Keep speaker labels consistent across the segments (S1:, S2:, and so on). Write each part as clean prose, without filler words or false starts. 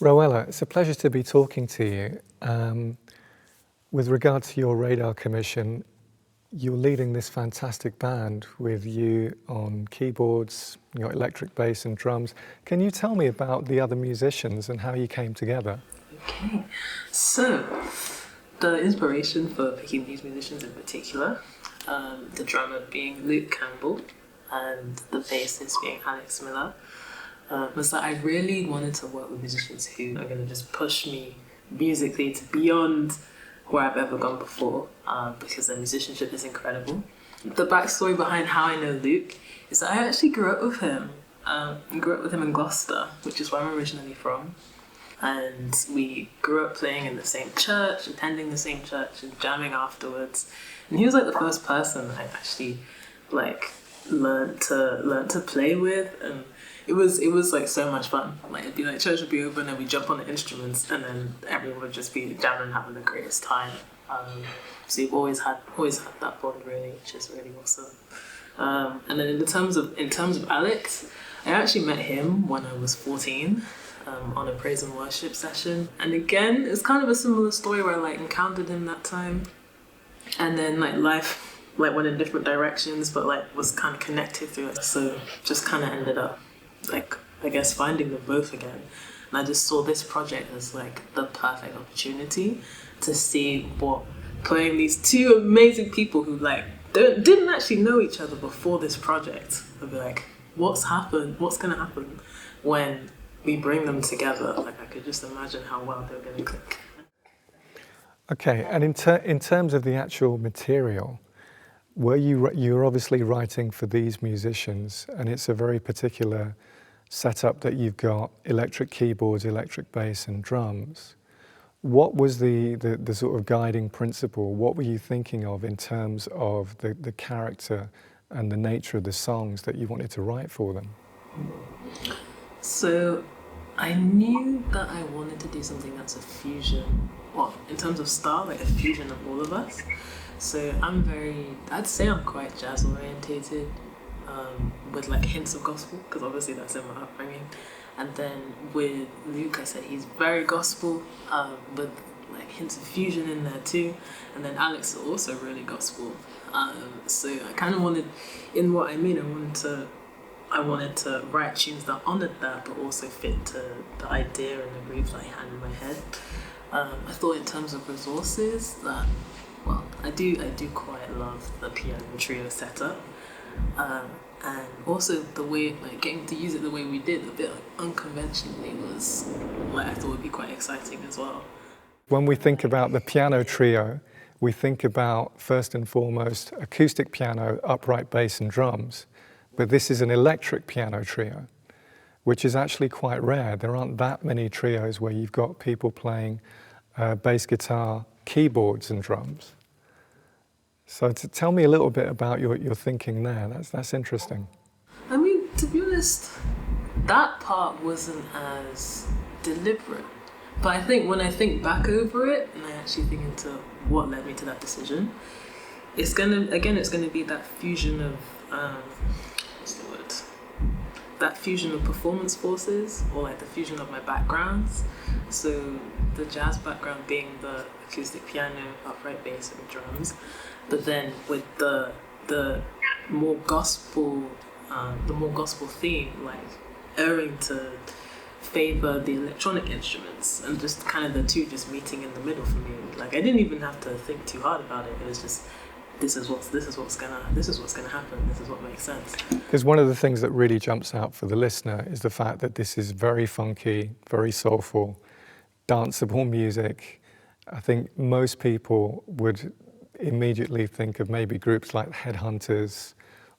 S1: Roella, it's a pleasure to be talking to you. With regard to your radar commission, you're leading this fantastic band with you on keyboards, your electric bass and drums. Can you tell me about the other musicians and how you came together?
S2: Okay, so the inspiration for picking these musicians in particular, the drummer being Luke Campbell and the bassist being Alex Miller, was that I really wanted to work with musicians who are going to just push me musically to beyond where I've ever gone before, because their musicianship is incredible. The backstory behind how I know Luke is that I actually grew up with him. I grew up with him in Gloucester, which is where I'm originally from. And we grew up playing in the same church, attending the same church and jamming afterwards. And he was like the first person I actually learned to play with, and it was like so much fun. Like it'd be like church would be open and we jump on the instruments and then everyone would just be jamming and having the greatest time. So you've always had that bond really, which is really awesome. And then in terms of Alex, I actually met him when I was 14. On a praise and worship session, and again it's kind of a similar story where I encountered him that time, and then life went in different directions, but was kind of connected through it. So just kind of ended up I guess finding them both again, and I just saw this project as the perfect opportunity to see what playing these two amazing people who didn't actually know each other before this project. I'd be what's gonna happen when we bring them together. I could just imagine how well they're going to click.
S1: Okay, and in terms of the actual material, you're obviously writing for these musicians, and it's a very particular setup that you've got: electric keyboards, electric bass, and drums. What was the sort of guiding principle? What were you thinking of in terms of the character and the nature of the songs that you wanted to write for them?
S2: So I knew that I wanted to do something that's a fusion, well, in terms of style, a fusion of all of us. So I'd say I'm quite jazz orientated, with hints of gospel, because obviously that's in my upbringing. And then with Luke, I said he's very gospel, with hints of fusion in there too. And then Alex is also really gospel. So I kind of wanted, in what I mean, I wanted to write tunes that honoured that, but also fit to the idea and the grooves that I had in my head. I thought in terms of resources that, I do quite love the piano trio setup, and also the way getting to use it the way we did, a bit unconventionally, was I thought would be quite exciting as well.
S1: When we think about the piano trio, we think about first and foremost acoustic piano, upright bass, and drums. But this is an electric piano trio, which is actually quite rare. There aren't that many trios where you've got people playing bass guitar, keyboards, and drums. So tell me a little bit about your thinking there. That's interesting.
S2: I mean, to be honest, that part wasn't as deliberate. But I think when I think back over it, and I actually think into what led me to that decision, it's gonna be that fusion of that fusion of performance forces, or the fusion of my backgrounds. So the jazz background being the acoustic piano, upright bass, and drums, but then with the more gospel theme, erring to favor the electronic instruments, and just kind of the two just meeting in the middle for me. I didn't even have to think too hard about it. It was just, this is what's gonna happen. This is what makes sense.
S1: Because one of the things that really jumps out for the listener is the fact that this is very funky, very soulful, danceable music. I think most people would immediately think of maybe groups like Headhunters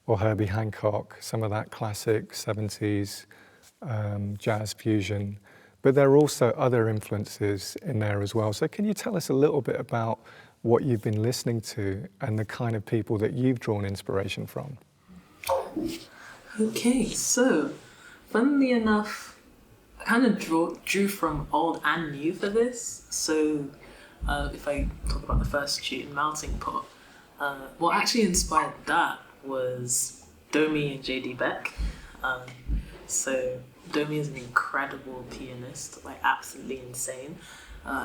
S1: or Herbie Hancock, some of that classic 70s jazz fusion. But there are also other influences in there as well. So can you tell us a little bit about what you've been listening to and the kind of people that you've drawn inspiration from?
S2: Okay, so funnily enough, I kind of drew from old and new for this. So if I talk about the first tune, Melting Pot, what actually inspired that was Domi and JD Beck. So Domi is an incredible pianist, like absolutely insane.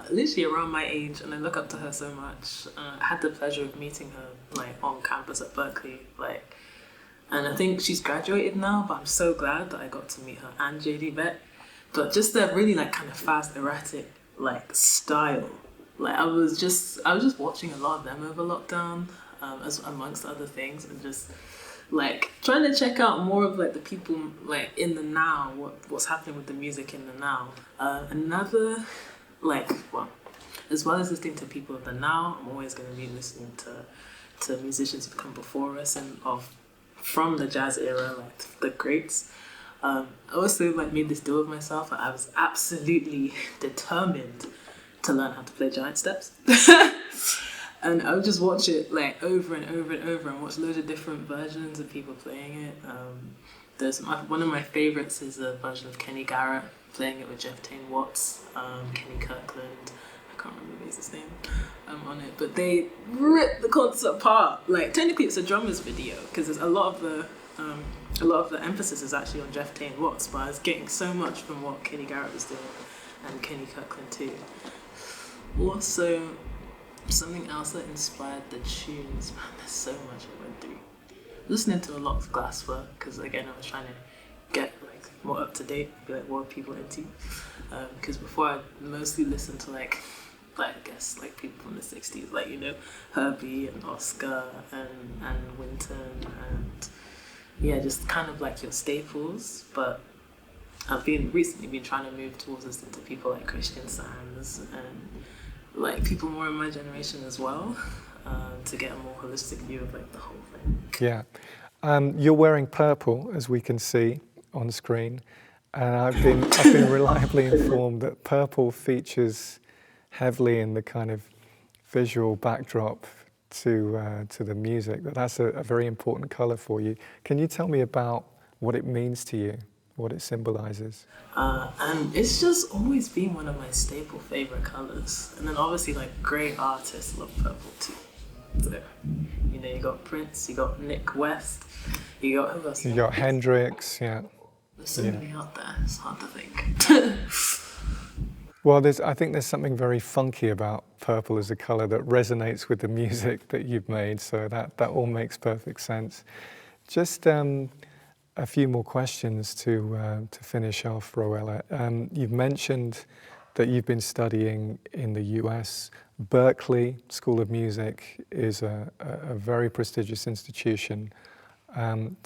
S2: Literally around my age, and I look up to her so much. I had the pleasure of meeting her like on campus at Berkeley, like, and I think she's graduated now. But I'm so glad that I got to meet her and JD Beck. But just the really like kind of fast, erratic like style. Like I was just watching a lot of them over lockdown, as amongst other things, and just like trying to check out more of like the people like in the now, what's happening with the music in the now. Another like, well, as well as listening to people of the now, I'm always going to be listening to musicians who've come before us and from the jazz era, like the greats. I also like made this deal with myself. I was absolutely determined to learn how to play giant steps. And I would just watch it like over and over and over and watch loads of different versions of people playing it. One of my favorites is a version of Kenny Garrett playing it with Jeff Tain Watts, Kenny Kirkland, I can't remember his name, on it. But they ripped the concert apart. Like technically it's a drummer's video because a lot of the emphasis is actually on Jeff Tain Watts, but I was getting so much from what Kenny Garrett was doing and Kenny Kirkland too. Also, something else that inspired the tunes, man, there's so much I went through. Listening to a lot of Glasswork, because again, I was trying to get like more up to date, be like what people into. Because before I mostly listened to like I guess like people from the 60s, like, you know, Herbie and Oscar and Winton and yeah, just kind of like your staples. But I've recently been trying to move towards listening to people like Christian Sands and like people more in my generation as well, to get a more holistic view of like the whole thing.
S1: Yeah. You're wearing purple, as we can see on screen, and I've been reliably informed that purple features heavily in the kind of visual backdrop to the music. That's a very important color for you. Can you tell me about what it means to you, what it symbolizes?
S2: And it's just always been one of my staple favorite colors. And then obviously like great artists love purple too. So, you know, you got Prince, you got Nick West, you got who else?
S1: You got Hendrix, yeah.
S2: There's so many out there, it's hard to think.
S1: Well, I think there's something very funky about purple as a color that resonates with the music that you've made, so that all makes perfect sense. Just a few more questions to finish off, Roella. You've mentioned that you've been studying in the US. Berkeley School of Music is a very prestigious institution, and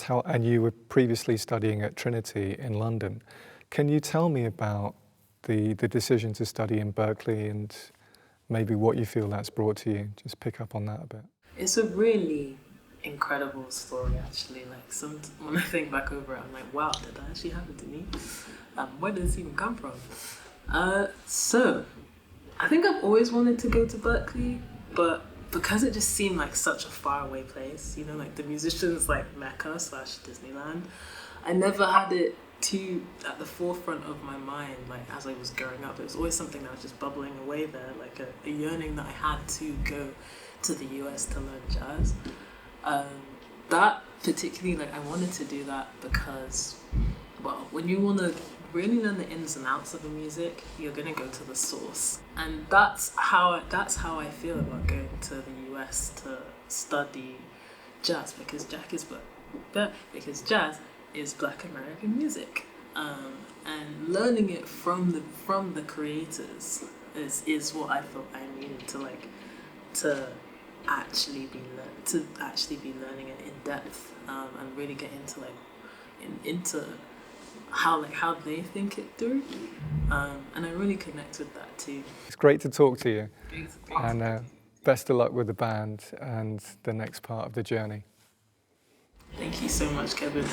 S1: you were previously studying at Trinity in London. Can you tell me about the decision to study in Berkeley and maybe what you feel that's brought to you? Just pick up on that a bit.
S2: It's a really incredible story, actually. Like when I think back over it, I'm like, wow, did that actually happen to me? Where did this even come from? So I think I've always wanted to go to Berkeley, but because it just seemed like such a faraway place, you know, like the musicians like Mecca / Disneyland, I never had it too at the forefront of my mind. Like as I was growing up, it was always something that was just bubbling away there, like a yearning that I had to go to the US to learn jazz. That particularly, like I wanted to do that because, well, when you want to really learn the ins and outs of the music, you're gonna go to the source, and that's how I feel about going to the US to study jazz, because jazz is Black American music, and learning it from the creators is what I felt I needed to actually be learning it in depth, and really get into how they think it through, and I really connect with that too.
S1: It's great to talk to you,
S2: Great
S1: and best of luck with the band and the next part of the journey.
S2: Thank you so much, Kevin.